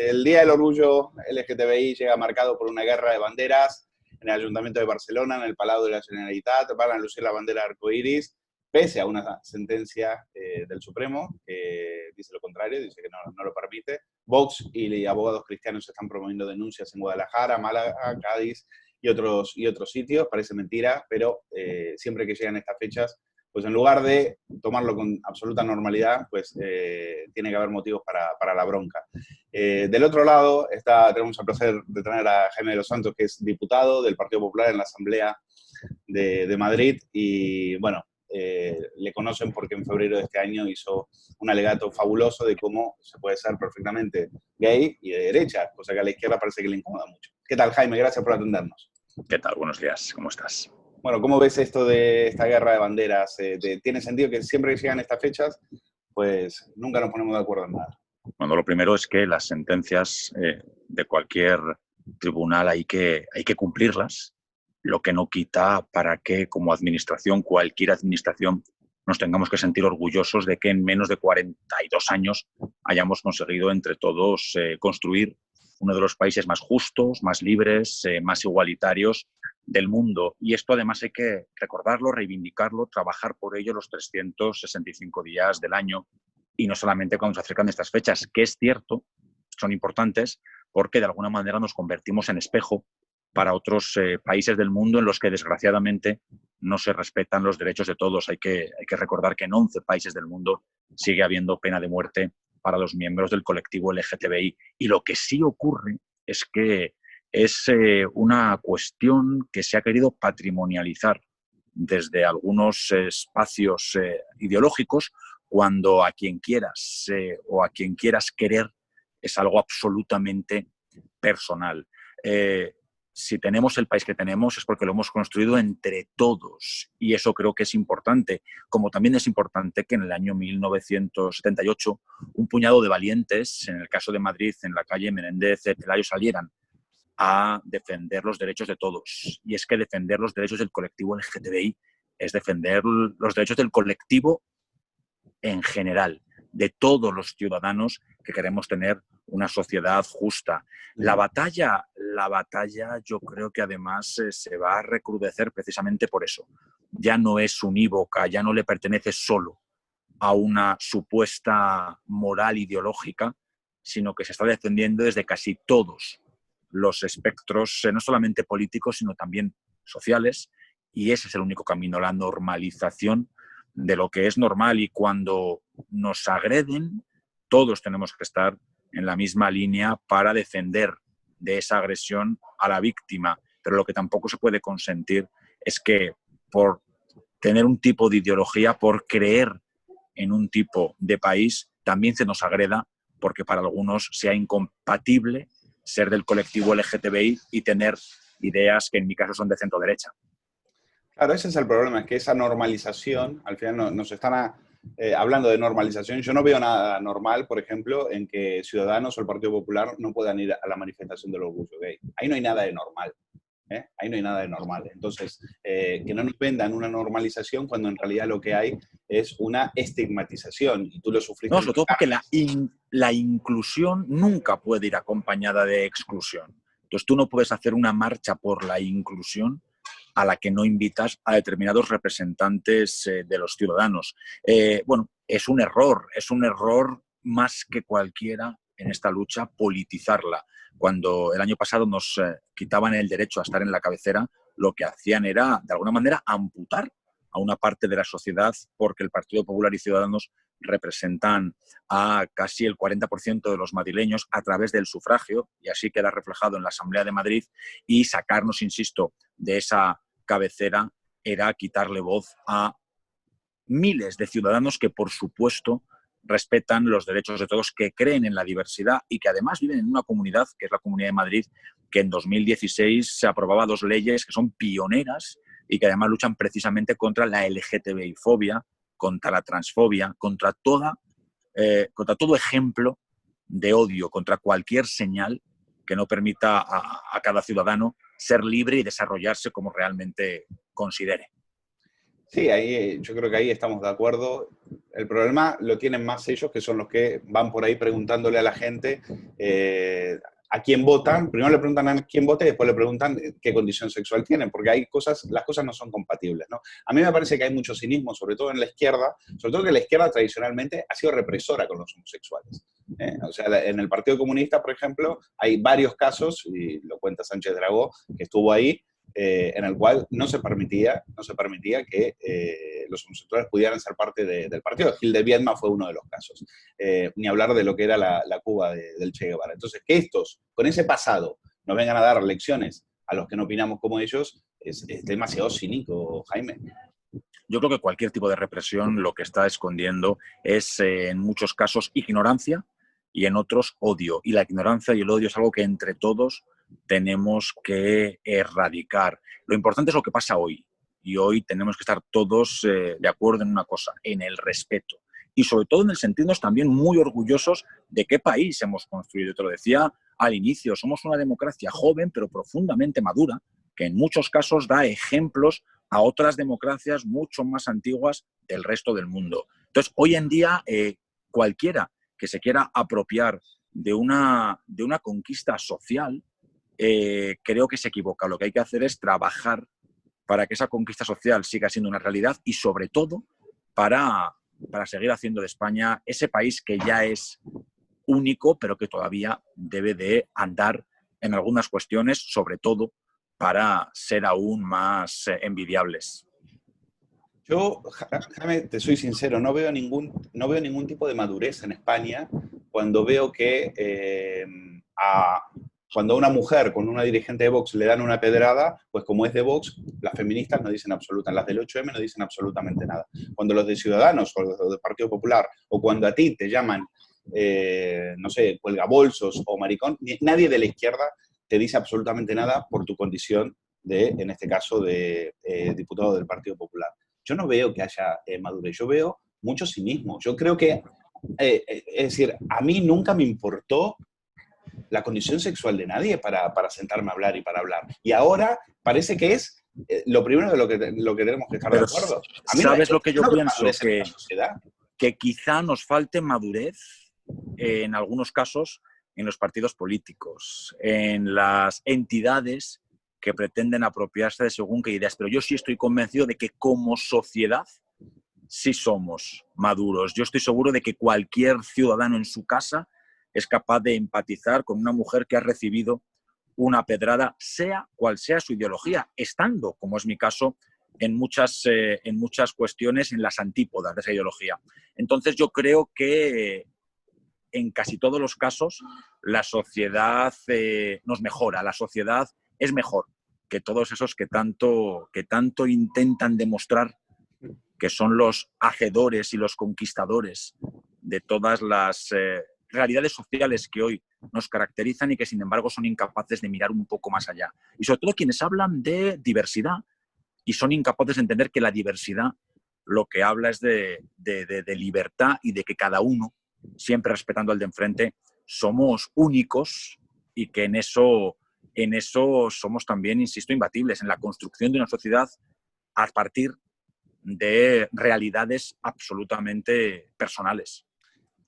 el Día del Orgullo LGTBI llega marcado por una guerra de banderas en el Ayuntamiento de Barcelona, en el Palau de la Generalitat. Van a lucir la bandera arcoíris, pese a una sentencia del Supremo que dice lo contrario, dice que no lo permite. Vox y abogados cristianos están promoviendo denuncias en Guadalajara, Málaga, Cádiz y otros sitios. Parece mentira, pero siempre que llegan estas fechas, pues en lugar de tomarlo con absoluta normalidad, pues tiene que haber motivos para la bronca. Del otro lado, tenemos el placer de tener a Jaime de los Santos, que es diputado del Partido Popular en la Asamblea de Madrid, y bueno, le conocen porque en febrero de este año hizo un alegato fabuloso de cómo se puede ser perfectamente gay y de derecha, cosa que a la izquierda parece que le incomoda mucho. ¿Qué tal, Jaime? Gracias por atendernos. ¿Qué tal? Buenos días. ¿Cómo estás? Bueno, ¿cómo ves esto de esta guerra de banderas? ¿Tiene sentido que siempre que llegan estas fechas, pues nunca nos ponemos de acuerdo en nada? Bueno, lo primero es que las sentencias de cualquier tribunal hay que cumplirlas, lo que no quita para que como administración, cualquier administración, nos tengamos que sentir orgullosos de que en menos de 42 años hayamos conseguido entre todos construir uno de los países más justos, más libres, más igualitarios del mundo. Y esto además hay que recordarlo, reivindicarlo, trabajar por ello los 365 días del año y no solamente cuando se acercan estas fechas, que es cierto, son importantes porque de alguna manera nos convertimos en espejo para otros países del mundo en los que desgraciadamente no se respetan los derechos de todos. Hay que recordar que en 11 países del mundo sigue habiendo pena de muerte para los miembros del colectivo LGTBI. Y lo que sí ocurre es que es una cuestión que se ha querido patrimonializar desde algunos espacios ideológicos, cuando a quien quieras o a quien quieras querer es algo absolutamente personal. Si tenemos el país que tenemos es porque lo hemos construido entre todos y eso creo que es importante, como también es importante que en el año 1978 un puñado de valientes, en el caso de Madrid, en la calle Menéndez Pelayo, salieran a defender los derechos de todos. Y es que defender los derechos del colectivo LGTBI es defender los derechos del colectivo en general, de todos los ciudadanos que queremos tener una sociedad justa. La batalla yo creo que además se va a recrudecer precisamente por eso. Ya no es unívoca, ya no le pertenece solo a una supuesta moral ideológica, sino que se está defendiendo desde casi todos los espectros, no solamente políticos, sino también sociales, y ese es el único camino, la normalización de lo que es normal. Y cuando nos agreden, todos tenemos que estar en la misma línea para defender de esa agresión a la víctima. Pero lo que tampoco se puede consentir es que por tener un tipo de ideología, por creer en un tipo de país, también se nos agreda, porque para algunos sea incompatible ser del colectivo LGTBI y tener ideas que en mi caso son de centro derecha. Claro, ese es el problema, es que esa normalización, al final nos están hablando de normalización. Yo no veo nada normal, por ejemplo, en que Ciudadanos o el Partido Popular no puedan ir a la manifestación del orgullo gay. Ahí no hay nada de normal. Ahí no hay nada de normal. Entonces, que no nos vendan una normalización cuando en realidad lo que hay es una estigmatización. Y tú lo sufriste. No, sobre todo porque la inclusión nunca puede ir acompañada de exclusión. Entonces, tú no puedes hacer una marcha por la inclusión a la que no invitas a determinados representantes de los ciudadanos. Bueno, es un error más que cualquiera en esta lucha politizarla. Cuando el año pasado nos quitaban el derecho a estar en la cabecera, lo que hacían era, de alguna manera, amputar a una parte de la sociedad, porque el Partido Popular y Ciudadanos representan a casi el 40% de los madrileños a través del sufragio, y así queda reflejado en la Asamblea de Madrid, y sacarnos, insisto, de esa cabecera era quitarle voz a miles de ciudadanos que, por supuesto, respetan los derechos de todos, que creen en la diversidad y que además viven en una comunidad, que es la Comunidad de Madrid, que en 2016 se aprobaba 2 leyes que son pioneras y que además luchan precisamente contra la LGTBI-fobia, contra la transfobia, contra todo ejemplo de odio, contra cualquier señal que no permita a cada ciudadano ser libre y desarrollarse como realmente considere. Sí, ahí, yo creo que ahí estamos de acuerdo. El problema lo tienen más ellos, que son los que van por ahí preguntándole a la gente a quién votan. Primero le preguntan a quién vota y después le preguntan qué condición sexual tienen, porque hay cosas, las cosas no son compatibles, ¿no? A mí me parece que hay mucho cinismo, sobre todo en la izquierda, sobre todo que la izquierda tradicionalmente ha sido represora con los homosexuales. O sea, en el Partido Comunista, por ejemplo, hay varios casos, y lo cuenta Sánchez Dragó, que estuvo ahí, en el cual no se permitía que los homosexuales pudieran ser parte del partido. Gil de Viedma fue uno de los casos. Ni hablar de lo que era la Cuba del Che Guevara. Entonces, que estos, con ese pasado, nos vengan a dar lecciones a los que no opinamos como ellos, es demasiado cínico, Jaime. Yo creo que cualquier tipo de represión lo que está escondiendo es, en muchos casos, ignorancia y en otros odio. Y la ignorancia y el odio es algo que entre todos tenemos que erradicar. Lo importante es lo que pasa hoy. Y hoy tenemos que estar todos de acuerdo en una cosa, en el respeto. Y sobre todo en el sentirnos también muy orgullosos de qué país hemos construido. Te lo decía al inicio, somos una democracia joven pero profundamente madura, que en muchos casos da ejemplos a otras democracias mucho más antiguas del resto del mundo. Entonces, hoy en día, cualquiera que se quiera apropiar de una conquista social, creo que se equivoca. Lo que hay que hacer es trabajar para que esa conquista social siga siendo una realidad y, sobre todo, para seguir haciendo de España ese país que ya es único, pero que todavía debe de andar en algunas cuestiones, sobre todo para ser aún más envidiables. Yo, Jaime, te soy sincero, no veo ningún tipo de madurez en España cuando veo que cuando a una mujer con una dirigente de Vox le dan una pedrada, pues como es de Vox, las feministas no dicen absolutamente, las del 8M no dicen absolutamente nada. Cuando los de Ciudadanos o los del Partido Popular, o cuando a ti te llaman, no sé, cuelgabolsos o maricón, nadie de la izquierda te dice absolutamente nada por tu condición de, en este caso, de diputado del Partido Popular. Yo no veo que haya madurez, yo veo mucho cinismo. Yo creo que, es decir, a mí nunca me importó la condición sexual de nadie para sentarme a hablar y para hablar. Y ahora parece que es lo primero de lo que tenemos que estar Pero de acuerdo. A mí ¿sabes lo que yo no pienso? sociedad. Que quizá nos falte madurez en algunos casos en los partidos políticos, en las entidades que pretenden apropiarse de según qué ideas. Pero yo sí estoy convencido de que como sociedad sí somos maduros. Yo estoy seguro de que cualquier ciudadano en su casa es capaz de empatizar con una mujer que ha recibido una pedrada, sea cual sea su ideología, estando, como es mi caso, en muchas cuestiones en las antípodas de esa ideología. Entonces yo creo que en casi todos los casos la sociedad nos mejora, la sociedad es mejor que todos esos que tanto intentan demostrar que son los hacedores y los conquistadores de todas las realidades sociales que hoy nos caracterizan y que, sin embargo, son incapaces de mirar un poco más allá. Y sobre todo quienes hablan de diversidad y son incapaces de entender que la diversidad lo que habla es de libertad y de que cada uno, siempre respetando al de enfrente, somos únicos y que en eso somos también, insisto, imbatibles, en la construcción de una sociedad a partir de realidades absolutamente personales.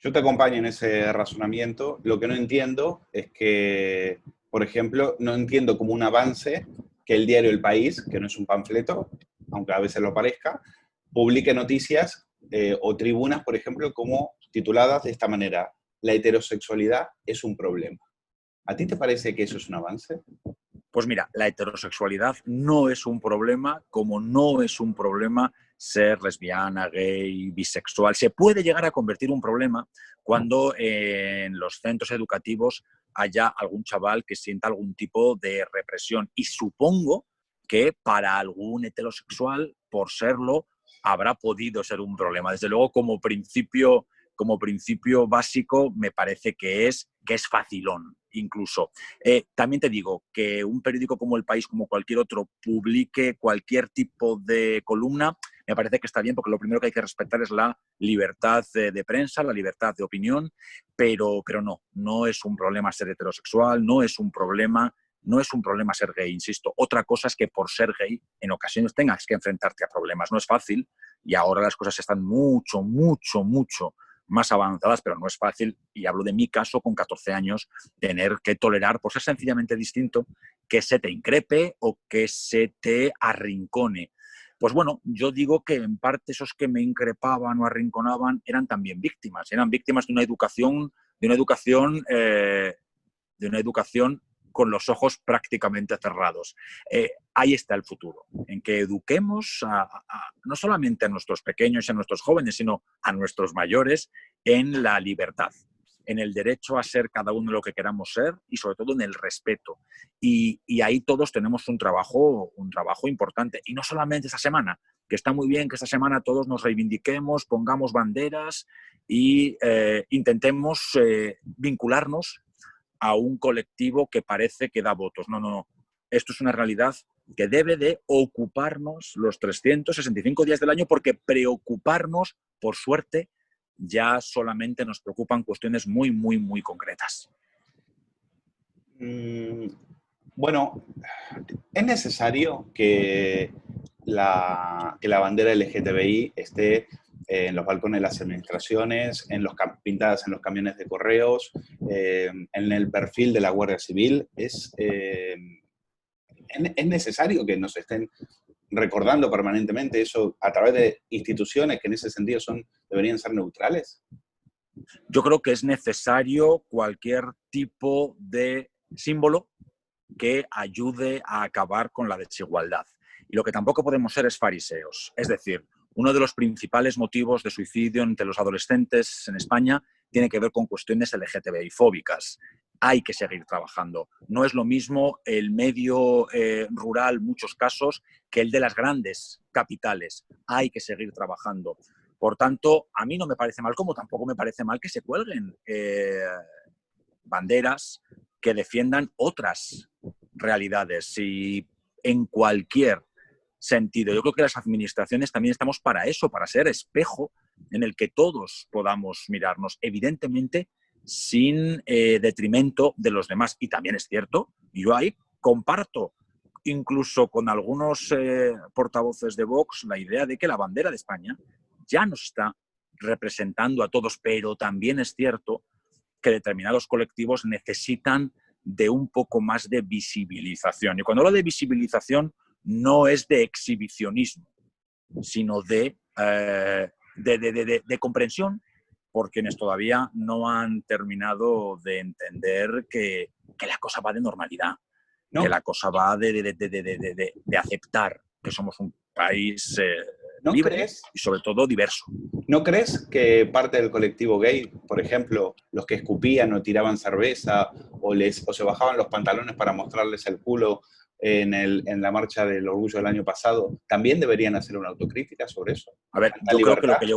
Yo te acompaño en ese razonamiento. Lo que no entiendo es que, por ejemplo, no entiendo como un avance que el diario El País, que no es un panfleto, aunque a veces lo parezca, publique noticias o tribunas, por ejemplo, como tituladas de esta manera: la heterosexualidad es un problema. ¿A ti te parece que eso es un avance? Pues mira, la heterosexualidad no es un problema, como no es un problema ser lesbiana, gay, bisexual. Se puede llegar a convertir en un problema cuando en los centros educativos haya algún chaval que sienta algún tipo de represión. Y supongo que para algún heterosexual, por serlo, habrá podido ser un problema. Desde luego, como principio básico, me parece que es facilón, incluso. También te digo que un periódico como El País, como cualquier otro, publique cualquier tipo de columna, me parece que está bien, porque lo primero que hay que respetar es la libertad de prensa, la libertad de opinión, pero no es un problema ser heterosexual, no es un problema No es un problema ser gay, insisto. Otra cosa es que por ser gay en ocasiones tengas que enfrentarte a problemas. No es fácil y ahora las cosas están mucho, mucho, mucho más avanzadas, pero no es fácil, y hablo de mi caso con 14 años, tener que tolerar, por ser sencillamente distinto, que se te increpe o que se te arrincone. Pues bueno, yo digo que en parte esos que me increpaban o arrinconaban eran también víctimas, eran víctimas de una educación, de una educación, de una educación con los ojos prácticamente cerrados. Ahí está el futuro, en que eduquemos no solamente a nuestros pequeños y a nuestros jóvenes, sino a nuestros mayores en la libertad, en el derecho a ser cada uno lo que queramos ser y sobre todo en el respeto. Y ahí todos tenemos un trabajo importante. Y no solamente esta semana, que está muy bien que esta semana todos nos reivindiquemos, pongamos banderas e intentemos vincularnos a un colectivo que parece que da votos. No, no, no. Esto es una realidad que debe de ocuparnos los 365 días del año, porque preocuparnos, por suerte, ya solamente nos preocupan cuestiones muy, muy, muy concretas. Bueno, es necesario que la bandera LGTBI esté en los balcones de las administraciones, pintadas en los camiones de correos, en el perfil de la Guardia Civil. Es necesario que nos estén recordando permanentemente eso a través de instituciones que en ese sentido deberían ser neutrales. Yo creo que es necesario cualquier tipo de símbolo que ayude a acabar con la desigualdad. Y lo que tampoco podemos ser es fariseos. Es decir, uno de los principales motivos de suicidio entre los adolescentes en España tiene que ver con cuestiones LGTBI-fóbicas. Hay que seguir trabajando. No es lo mismo el medio rural, en muchos casos, que el de las grandes capitales. Hay que seguir trabajando. Por tanto, a mí no me parece mal, como tampoco me parece mal que se cuelguen banderas que defiendan otras realidades y en cualquier sentido. Yo creo que las administraciones también estamos para eso, para ser espejo en el que todos podamos mirarnos, evidentemente sin detrimento de los demás. Y también es cierto, yo ahí comparto incluso con algunos portavoces de Vox la idea de que la bandera de España ya nos está representando a todos, pero también es cierto que determinados colectivos necesitan de un poco más de visibilización. Y cuando hablo de visibilización no es de exhibicionismo, sino de comprensión por quienes todavía no han terminado de entender que la cosa va de normalidad, ¿no? Que la cosa va de aceptar que somos un país ¿No libre crees? Y sobre todo diverso. ¿No crees que parte del colectivo gay, por ejemplo, los que escupían o tiraban cerveza o se bajaban los pantalones para mostrarles el culo en la marcha del orgullo del año pasado, también deberían hacer una autocrítica sobre eso? A ver, yo creo que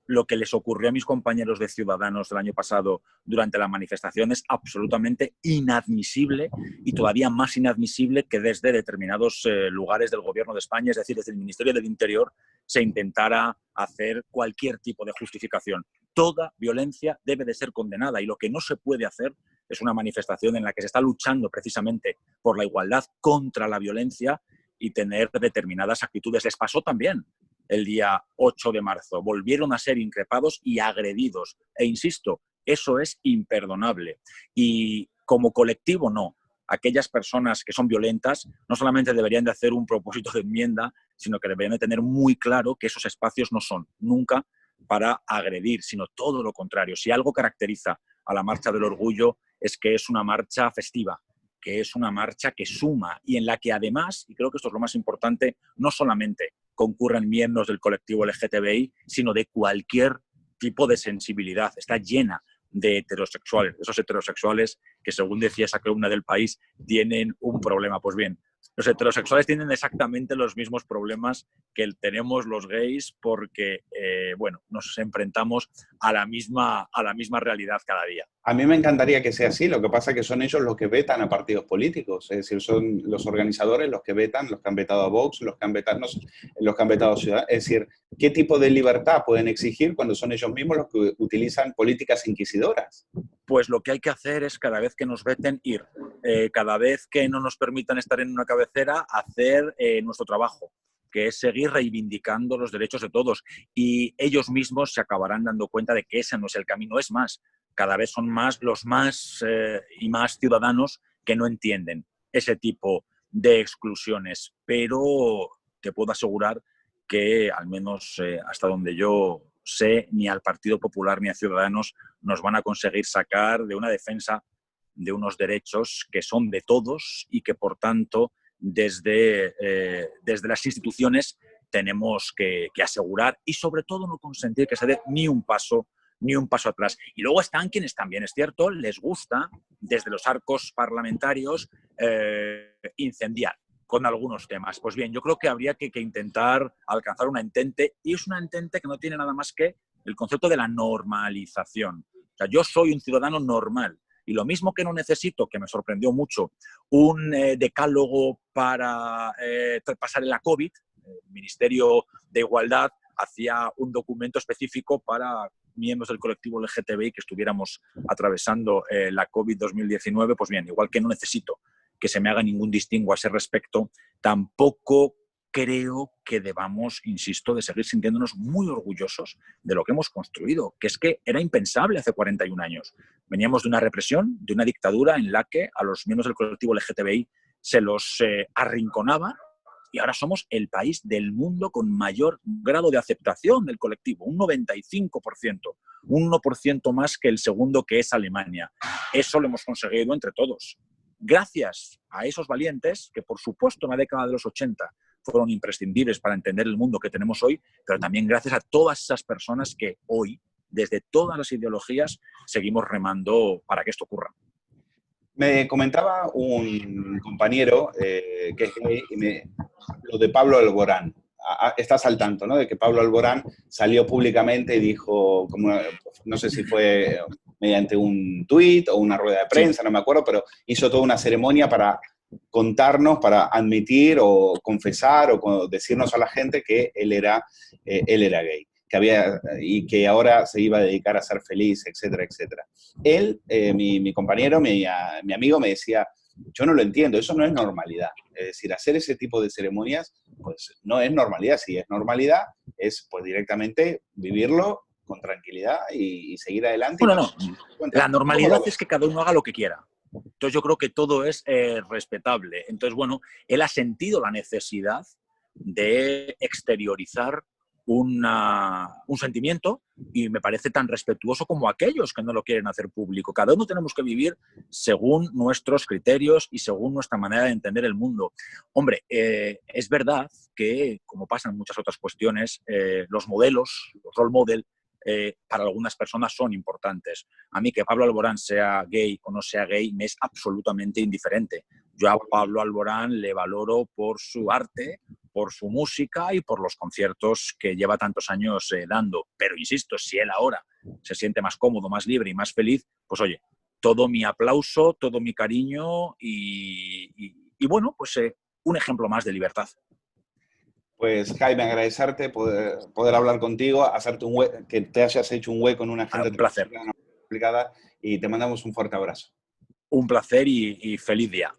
lo que les ocurrió a mis compañeros de Ciudadanos del año pasado durante la manifestación es absolutamente inadmisible y todavía más inadmisible que desde determinados lugares del Gobierno de España, es decir, desde el Ministerio del Interior, se intentara hacer cualquier tipo de justificación. Toda violencia debe de ser condenada y lo que no se puede hacer es una manifestación en la que se está luchando precisamente por la igualdad contra la violencia y tener determinadas actitudes. Les pasó también el día 8 de marzo. Volvieron a ser increpados y agredidos. E insisto, eso es imperdonable. Y como colectivo, no. Aquellas personas que son violentas no solamente deberían de hacer un propósito de enmienda, sino que deberían de tener muy claro que esos espacios no son nunca para agredir, sino todo lo contrario. Si algo caracteriza a la Marcha del Orgullo es que es una marcha festiva, que es una marcha que suma y en la que además, y creo que esto es lo más importante, no solamente concurren miembros del colectivo LGTBI, sino de cualquier tipo de sensibilidad. Está llena de heterosexuales, esos heterosexuales que, según decía esa columna del País, tienen un problema. Pues bien, los heterosexuales tienen exactamente los mismos problemas que tenemos los gays porque, nos enfrentamos a la misma realidad cada día. A mí me encantaría que sea así, lo que pasa es que son ellos los que vetan a partidos políticos, es decir, son los organizadores los que vetan, los que han vetado a Vox, los que han vetado a Ciudadanos. Es decir, ¿qué tipo de libertad pueden exigir cuando son ellos mismos los que utilizan políticas inquisidoras? pues lo que hay que hacer es cada vez que nos veten ir, cada vez que no nos permitan estar en una cabecera, hacer nuestro trabajo, que es seguir reivindicando los derechos de todos. Y ellos mismos se acabarán dando cuenta de que ese no es el camino. Es más, cada vez son más los más y más ciudadanos que no entienden ese tipo de exclusiones. Pero te puedo asegurar que, al menos hasta donde yo sé, ni al Partido Popular ni a Ciudadanos nos van a conseguir sacar de una defensa de unos derechos que son de todos y que, por tanto, desde las instituciones tenemos que asegurar y, sobre todo, no consentir que se dé ni un paso atrás. Y luego están quienes también, es cierto, les gusta, desde los arcos parlamentarios, incendiar con algunos temas. Pues bien, yo creo que habría que intentar alcanzar una entente, y es una entente que no tiene nada más que el concepto de la normalización. O sea, yo soy un ciudadano normal, y lo mismo que no necesito, que me sorprendió mucho, un decálogo para pasar la COVID. El Ministerio de Igualdad hacía un documento específico para miembros del colectivo LGTBI que estuviéramos atravesando la COVID 2019. Pues bien, igual que no necesito que se me haga ningún distingo a ese respecto, tampoco creo que debamos, insisto, de seguir sintiéndonos muy orgullosos de lo que hemos construido, que es que era impensable hace 41 años. Veníamos de una represión, de una dictadura en la que a los miembros del colectivo LGTBI se los arrinconaba, y ahora somos el país del mundo con mayor grado de aceptación del colectivo, un 95%, un 1% más que el segundo, que es Alemania. Eso lo hemos conseguido entre todos. Gracias a esos valientes, que por supuesto en la década de los 80 fueron imprescindibles para entender el mundo que tenemos hoy, pero también gracias a todas esas personas que hoy, desde todas las ideologías, seguimos remando para que esto ocurra. Me comentaba un compañero que es gay, lo de Pablo Alborán. Estás al tanto, ¿no? De que Pablo Alborán salió públicamente y dijo, no sé si fue mediante un tuit o una rueda de prensa, sí, no me acuerdo, pero hizo toda una ceremonia para contarnos, para admitir o confesar o decirnos a la gente que él era gay, y que ahora se iba a dedicar a ser feliz, etcétera, etcétera. Él, mi compañero, mi amigo, me decía, yo no lo entiendo, eso no es normalidad. Es decir, hacer ese tipo de ceremonias, pues no es normalidad. Si es normalidad, es pues directamente vivirlo con tranquilidad y seguir adelante. Bueno, no. La normalidad es que cada uno haga lo que quiera. Entonces yo creo que todo es respetable. Entonces, bueno, él ha sentido la necesidad de exteriorizar un sentimiento, y me parece tan respetuoso como aquellos que no lo quieren hacer público. Cada uno tenemos que vivir según nuestros criterios y según nuestra manera de entender el mundo. Hombre, es verdad que, como pasa en muchas otras cuestiones, los modelos, los role model, para algunas personas son importantes. A mí, que Pablo Alborán sea gay o no sea gay, me es absolutamente indiferente. Yo a Pablo Alborán le valoro por su arte, por su música y por los conciertos que lleva tantos años dando. Pero insisto, si él ahora se siente más cómodo, más libre y más feliz, pues oye, todo mi aplauso, todo mi cariño y bueno, pues un ejemplo más de libertad. Pues Jaime, agradecerte poder hablar contigo, hacerte que te hayas hecho un hueco en una agenda un placer complicada, y te mandamos un fuerte abrazo. Un placer y feliz día.